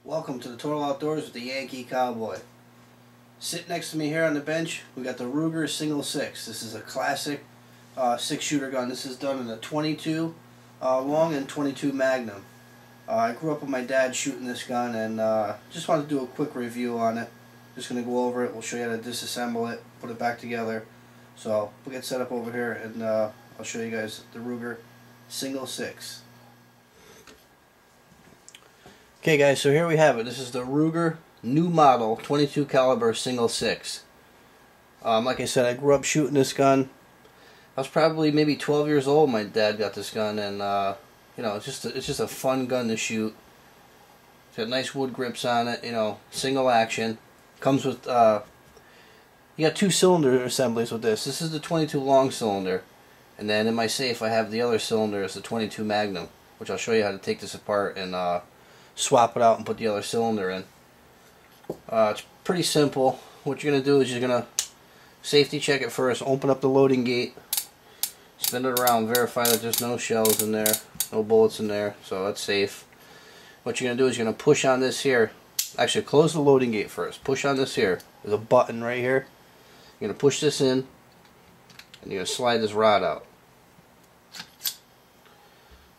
Welcome to the Total Outdoors with the Yankee Cowboy. Sitting next to me here on the bench, we got the Ruger Single 6. This is a classic 6-shooter gun. This is done in a 22 long and 22 Magnum. I grew up with my dad shooting this gun, and just wanted to do a quick review on it. Just going to go over it. We'll show you how to disassemble it, put it back together. So we'll get set up over here, and I'll show you guys the Ruger Single 6. Okay guys, so here we have it. This is the Ruger new model 22 caliber single 6. Like I said, I grew up shooting this gun. I was probably maybe 12 years old. My dad got this gun, and you know, it's just a fun gun to shoot. It's got nice wood grips on it. You know, single action. Comes with you got 2 cylinder assemblies with this. This is the 22 long cylinder, and then in my safe I have the other cylinder as the 22 Magnum, which I'll show you how to take this apart and swap it out and put the other cylinder in. It's pretty simple. What you're going to do is you're going to safety check it first, open up the loading gate, spin it around, verify that there's no shells in there, no bullets in there, so that's safe. What you're going to do is you're going to push on this here. Actually, close the loading gate first. Push on this here. There's a button right here. You're going to push this in, and you're going to slide this rod out.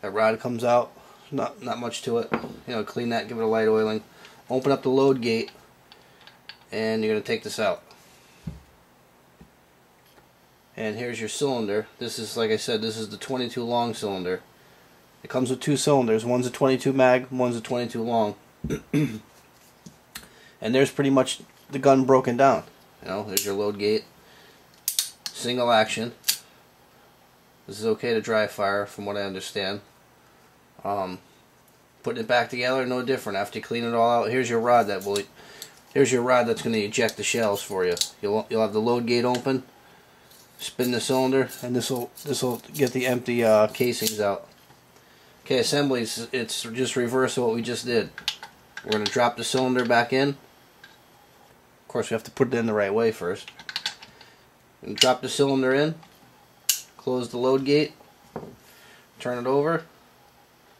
That rod comes out. Not much to it. You know, clean that, give it a light oiling. Open up the load gate, and you're going to take this out. And here's your cylinder. This is, like I said, this is the 22 long cylinder. It comes with 2 cylinders. One's a 22 mag, one's a 22 long. And there's pretty much the gun broken down. You know, there's your load gate. Single action. This is okay to dry fire, from what I understand. Putting it back together, no different. After you clean it all out, here's your rod that's going to eject the shells for you. You'll have the load gate open, spin the cylinder, and this will get the empty casings out. Okay, assemblies. It's just reverse of what we just did. We're going to drop the cylinder back in. Of course, we have to put it in the right way first. And drop the cylinder in. Close the load gate. Turn it over.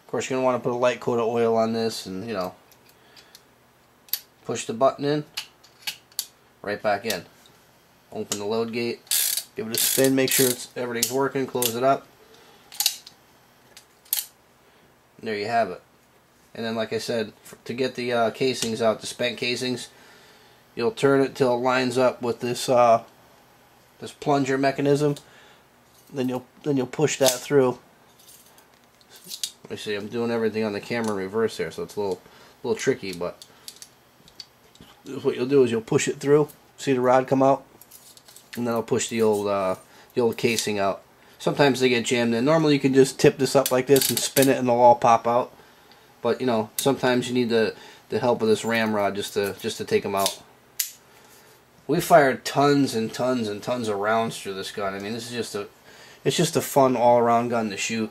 Of course, you're going to want to put a light coat of oil on this, and, you know, push the button in, right back in. Open the load gate, give it a spin, make sure everything's working, close it up. And there you have it. And then, like I said, to get the casings out, the spent casings, you'll turn it till it lines up with this this plunger mechanism. Then you'll push that through. Let me see, I'm doing everything on the camera in reverse here, so it's a little tricky, but what you'll do is you'll push it through, see the rod come out, and then I'll push the old casing out. Sometimes they get jammed in. Normally you can just tip this up like this and spin it and they'll all pop out, but you know, sometimes you need the help of this ramrod just to take them out. We fired tons and tons and tons of rounds through this gun. I mean, this is just a fun all-around gun to shoot.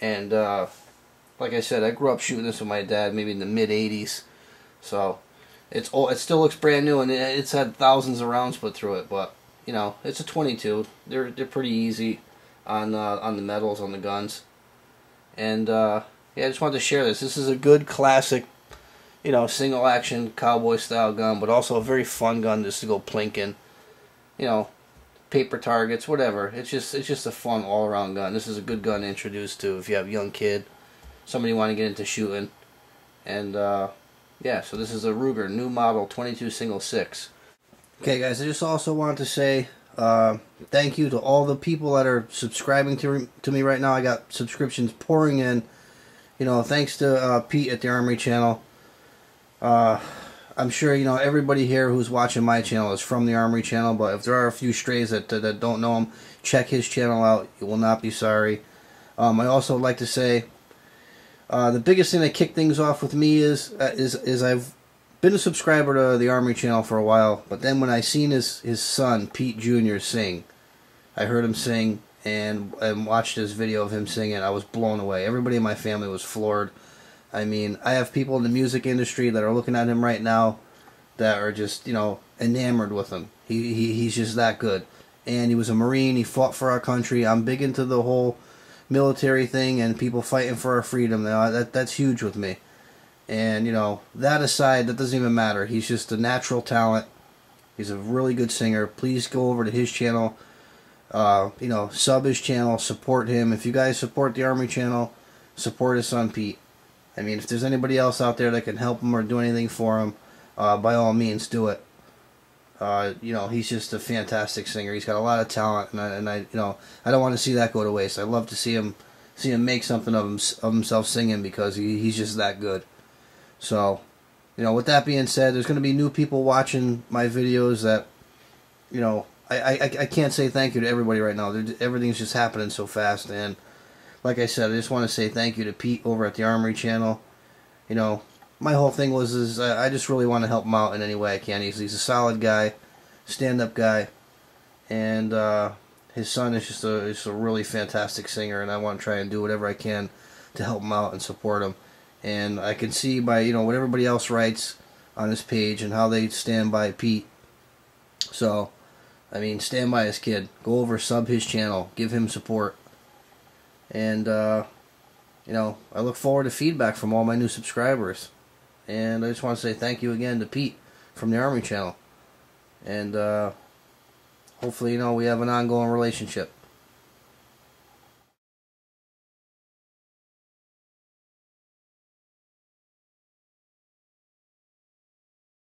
And like I said, I grew up shooting this with my dad, maybe in the mid '80s. So it still looks brand new, and it's had thousands of rounds put through it. But you know, it's a 22. They're pretty easy on the metals on the guns. And yeah, I just wanted to share this. This is a good classic, you know, single action cowboy style gun, but also a very fun gun just to go plinking. You know, paper targets, whatever. It's just a fun all-around gun. This is a good gun to introduce to if you have a young kid, somebody want to get into shooting. And yeah, so this is a Ruger new model 22 single 6. Okay guys, I just also want to say thank you to all the people that are subscribing to me right now. I got subscriptions pouring in. You know, thanks to Pete at the Armory channel. I'm sure, you know, everybody here who's watching my channel is from the Armory channel, but if there are a few strays that don't know him, check his channel out. You will not be sorry. I also like to say the biggest thing that kicked things off with me is I've been a subscriber to the Armory channel for a while, but then when I seen his son, Pete Jr., sing, I heard him sing and watched this video of him singing, I was blown away. Everybody in my family was floored. I mean, I have people in the music industry that are looking at him right now that are just, you know, enamored with him. He's just that good. And he was a Marine. He fought for our country. I'm big into the whole military thing and people fighting for our freedom. Now, that's huge with me. And, you know, that aside, that doesn't even matter. He's just a natural talent. He's a really good singer. Please go over to his channel. You know, sub his channel, support him. If you guys support the Armory channel, support his son Pete. I mean, if there's anybody else out there that can help him or do anything for him, by all means, do it. You know, he's just a fantastic singer. He's got a lot of talent, and I, you know, I don't want to see that go to waste. I love to see him make something of himself singing, because he's just that good. So, you know, with that being said, there's going to be new people watching my videos that, you know, I can't say thank you to everybody right now. Everything's just happening so fast, and like I said, I just want to say thank you to Pete over at the Armory channel. You know, my whole thing was I just really want to help him out in any way I can. He's a solid guy, stand-up guy, and his son is just a really fantastic singer, and I want to try and do whatever I can to help him out and support him. And I can see by, you know, what everybody else writes on his page and how they stand by Pete. So, I mean, stand by his kid. Go over, sub his channel, give him support. And, you know, I look forward to feedback from all my new subscribers. And I just want to say thank you again to Pete from the Armory channel. And hopefully, you know, we have an ongoing relationship.